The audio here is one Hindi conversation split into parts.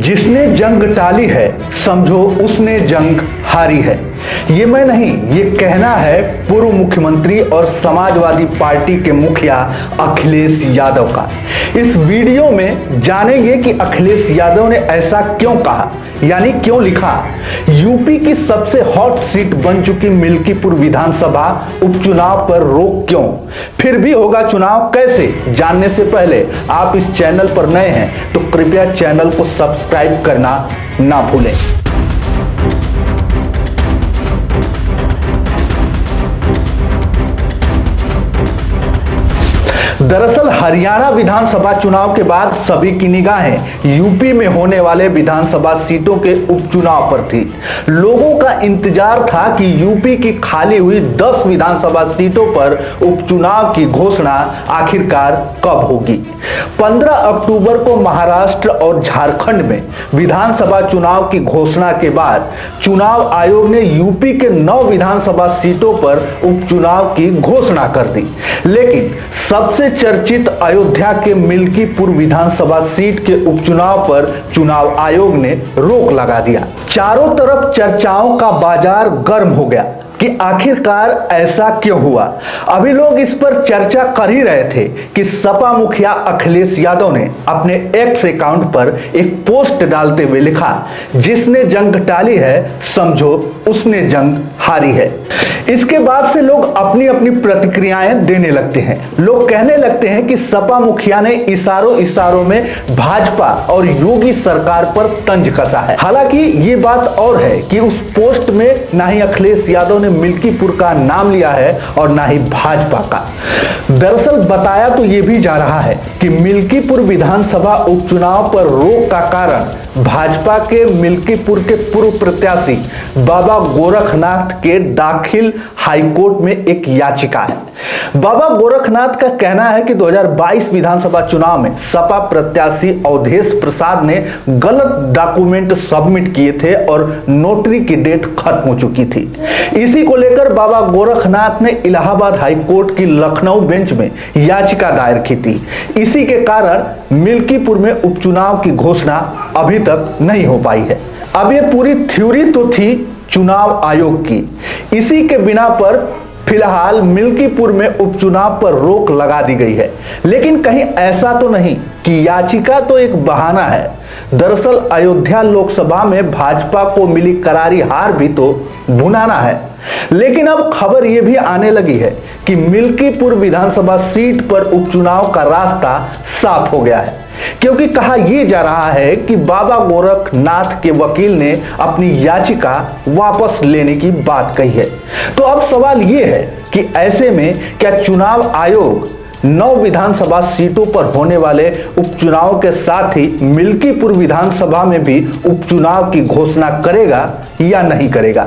जिसने जंग टाली है समझो उसने जंग हारी है। ये मैं नहीं, ये कहना है पूर्व मुख्यमंत्री और समाजवादी पार्टी के मुखिया अखिलेश यादव का। इस वीडियो में जानेंगे कि अखिलेश यादव ने ऐसा क्यों कहा, यानी क्यों लिखा। यूपी की सबसे हॉट सीट बन चुकी मिल्कीपुर विधानसभा उपचुनाव पर रोक क्यों, फिर भी होगा चुनाव कैसे। जानने से पहले आप इस चैनल पर नए हैं तो कृपया चैनल को सब्सक्राइब करना ना भूलें। दरअसल हरियाणा विधानसभा चुनाव के बाद सभी की निगाहें यूपी में होने वाले विधानसभा सीटों के उपचुनाव पर थी। लोगों का इंतजार था कि यूपी की खाली हुई 10 विधानसभा सीटों पर उपचुनाव की घोषणा आखिरकार कब होगी। 15 अक्टूबर को महाराष्ट्र और झारखंड में विधानसभा चुनाव की घोषणा के बाद चुनाव आयोग ने यूपी के 9 विधानसभा सीटों पर उपचुनाव की घोषणा कर दी। लेकिन सबसे चर्चित अयोध्या के मिल्कीपुर विधानसभा सीट के उपचुनाव पर चुनाव आयोग ने रोक लगा दिया। चारों तरफ चर्चाओं का बाजार गर्म हो गया कि आखिरकार ऐसा क्यों हुआ। अभी लोग इस पर चर्चा कर ही रहे थे कि सपा मुखिया अखिलेश यादव ने अपने एक्स अकाउंट पर एक पोस्ट डालते हुए लिखा, जिसने जंग टाली है समझो उसने जंग हारी है। इसके बाद से लोग अपनी अपनी प्रतिक्रियाएं देने लगते हैं। लोग कहने लगते हैं कि सपा मुखिया ने इशारों में भाजपा और योगी सरकार पर तंज कसा है। हालांकि ये बात और है कि उस पोस्ट में ना ही अखिलेश यादव ने मिल्कीपुर का नाम लिया है और ना ही भाजपा का। दरअसल बताया तो ये भी जा रहा है कि मिल्कीपुर विधानसभा उपचुनाव पर रोक का कारण भाजपा के मिल्कीपुर के पूर्व प्रत्याशी बाबा गोरखनाथ के दाखिल हाईकोर्ट में एक याचिका है। बाबा गोरखनाथ का कहना है कि 2022 विधानसभा चुनाव में सपा प्रत्याशी अवधेश प्रसाद ने गलत डॉक्यूमेंट सबमिट किए थे और नोटरी की डेट खत्म हो चुकी थी। इसी को लेकर बाबा गोरखनाथ ने इलाहाबाद हाईकोर्ट की लखनऊ बेंच में याचिका दायर की थी। इसी के कारण मिल्कीपुर में उपचुनाव की घोषणा अभी तक नहीं हो पाई है। अब ये पूरी थ्योरी तो थी चुनाव आयोग की। इसी के बिना पर फिलहाल मिल्कीपुर में उपचुनाव पर रोक लगा दी गई है। लेकिन कहीं ऐसा तो नहीं कि याचिका तो एक बहाना है। दरअसल अयोध्या लोकसभा में भाजपा को मिली करारी हार भी तो भुनाना है। लेकिन अब खबर यह भी आने लगी है कि मिल्कीपुर विधानसभा सीट पर उपचुनाव का रास्ता साफ हो गया है, क्योंकि कहा यह जा रहा है कि बाबा गोरखनाथ के वकील ने अपनी याचिका वापस लेने की बात कही है। तो अब सवाल यह है कि ऐसे में क्या चुनाव आयोग 9 विधानसभा सीटों पर होने वाले उपचुनाव के साथ ही मिल्कीपुर विधानसभा में भी उपचुनाव की घोषणा करेगा या नहीं करेगा।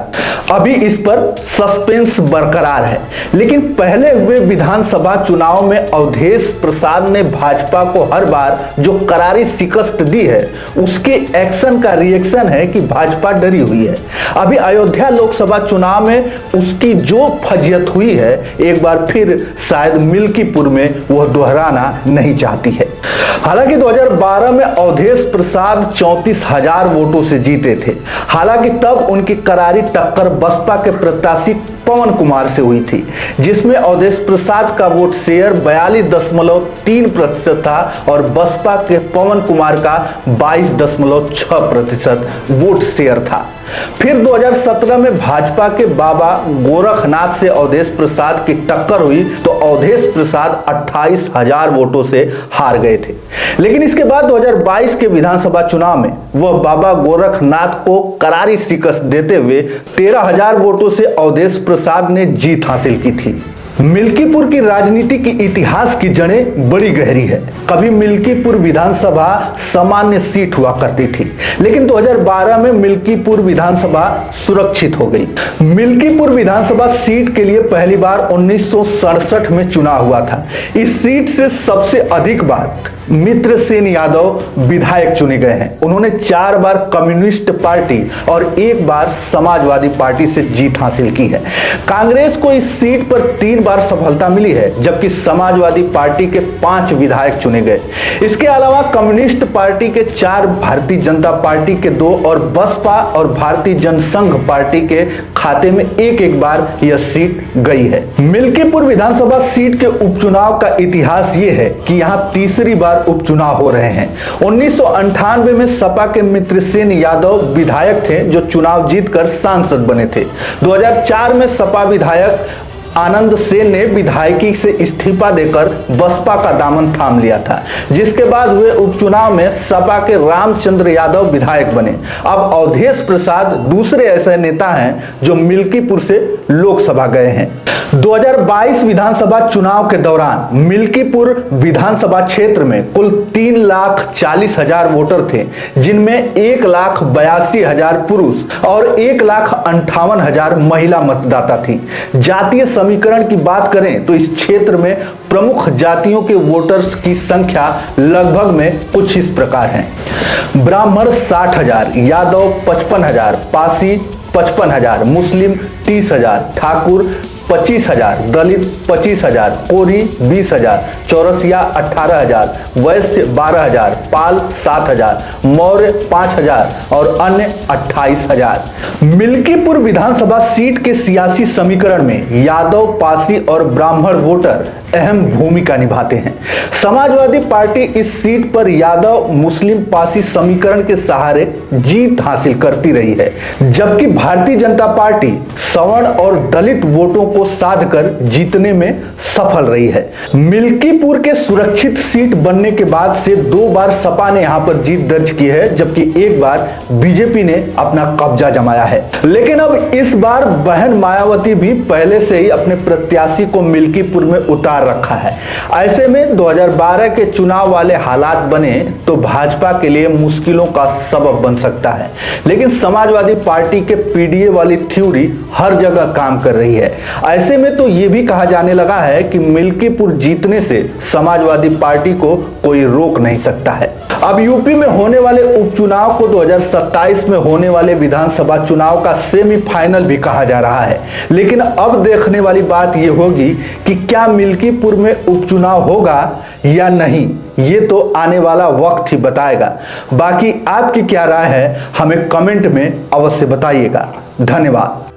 अभी इस पर सस्पेंस बरकरार है। लेकिन पहले हुए विधानसभा चुनाव में अवधेश प्रसाद ने भाजपा को हर बार जो करारी शिकस्त दी है, उसके एक्शन का रिएक्शन है कि भाजपा डरी हुई है। अभी अयोध्या लोकसभा चुनाव में उसकी जो फजियत हुई है, एक बार फिर शायद मिल्कीपुर में वह दोहराना नहीं चाहती है। हालांकि 2012 में अवधेश प्रसाद 34,000 वोटों से जीते थे। हालांकि तब उनकी करारी टक्कर बसपा के प्रत्याशी पवन कुमार से हुई थी, जिसमें अवधेश प्रसाद का वोट शेयर 42.3% था और बसपा के पवन कुमार का 22.6% वोट शेयर था। फिर 2017 में भाजपा के बाबा गोरखनाथ से अवधेश प्रसाद की टक्कर हुई तो अवधेश प्रसाद 28,000 वोटों से हार गए थे। लेकिन इसके बाद 2022 के विधानसभा चुनाव में वह बाबा गोरखनाथ को करारी शिकस्त देते हुए 13,000 वोटों से अवधेश प्रसाद ने जीत हासिल की थी। मिल्कीपुर की राजनीति की इतिहास की जड़ें बड़ी गहरी है। कभी मिल्कीपुर विधानसभा सामान्य सीट हुआ करती थी, लेकिन 2012 में मिल्कीपुर विधानसभा सुरक्षित हो गई। मिल्कीपुर विधानसभा सीट के लिए पहली बार 1967 में चुनाव हुआ था। इस सीट से सबसे अधिक बार मित्रसेन यादव विधायक चुने गए हैं। उन्होंने 4 बार कम्युनिस्ट पार्टी और 1 बार समाजवादी पार्टी से जीत हासिल की है। कांग्रेस को इस सीट पर 3 बार सफलता मिली है, जबकि समाजवादी पार्टी के 5 विधायक चुने गए। इसके अलावा कम्युनिस्ट पार्टी के 4, भारतीय जनता पार्टी के 2 और बसपा और भारतीय जनसंघ पार्टी के खाते में एक बार यह सीट गई है। मिल्कीपुर विधानसभा सीट के उपचुनाव का इतिहास यह है कि यहां तीसरी बार उपचुनाव हो रहे हैं। 1998 में सपा के मित्रसेन यादव विधायक थे, जो चुनाव जीतकर सांसद बने थे। 2004 में सपा विधायक आनंद सेन ने विधायकी से इस्तीफा देकर बसपा का दामन थाम लिया था, जिसके बाद हुए उपचुनाव में सपा के रामचंद्र यादव विधायक बने। अब अवधेश प्रसाद दूसरे ऐसे नेता हैं जो मिल्कीपुर से लोकसभा गए हैं। 2022 विधानसभा चुनाव के दौरान मिल्कीपुर विधानसभा क्षेत्र में कुल 3,40,000 वोटर थे, जिनमें 1,82,000 पुरुष और 1,58,000 महिला मतदाता थी। जातीय समीकरण की बात करें तो इस क्षेत्र में प्रमुख जातियों के वोटर्स की संख्या लगभग में कुछ इस प्रकार है। ब्राह्मण 60,000, यादव 55,000, पासी 55,000, मुस्लिम 30,000, ठाकुर 25,000, दलित 25,000, कोरी 20,000, चौरसिया 18,000, वैश्य 12,000, पाल 7,000, मौर्य 5,000 और अन्य 28,000। मिल्कीपुर विधानसभा सीट के सियासी समीकरण में यादव, पासी और ब्राह्मण वोटर अहम भूमिका निभाते हैं। समाजवादी पार्टी इस सीट पर यादव, मुस्लिम, पासी समीकरण के सहारे जीत हासिल करती रही है, जबकि भारतीय जनता पार्टी सवर्ण और दलित वोटों को साधकर जीतने में सफल रही है। मिल्कीपुर के सुरक्षित सीट बनने के बाद से 2 बार सपा ने यहां पर जीत दर्ज की है, जबकि 1 बार बीजेपी ने अपना कब्जा जमाया है। लेकिन अब इस बार बहन मायावती भी पहले से ही अपने प्रत्याशी को मिल्कीपुर में उतार रखा है। ऐसे में 2012 के चुनाव वाले हालात बने तो भाजपा के लिए मुश्किलों का सबब बन सकता है। लेकिन समाजवादी पार्टी के पीडीए वाली थ्योरी हर जगह काम कर रही है। ऐसे में तो यह भी कहा जाने लगा है कि मिल्कीपुर जीतने से समाजवादी पार्टी को कोई रोक नहीं सकता है। अब यूपी में होने वाले उपचुनाव को 2027 में होने वाले विधानसभा चुनाव का सेमीफाइनल भी कहा जा रहा है। लेकिन अब देखने वाली बात यह होगी कि क्या मिल्कीपुर में उपचुनाव होगा या नहीं, ये तो आने वाला वक्त ही बताएगा। बाकी आपकी क्या राय है, हमें कमेंट में अवश्य बताइएगा। धन्यवाद।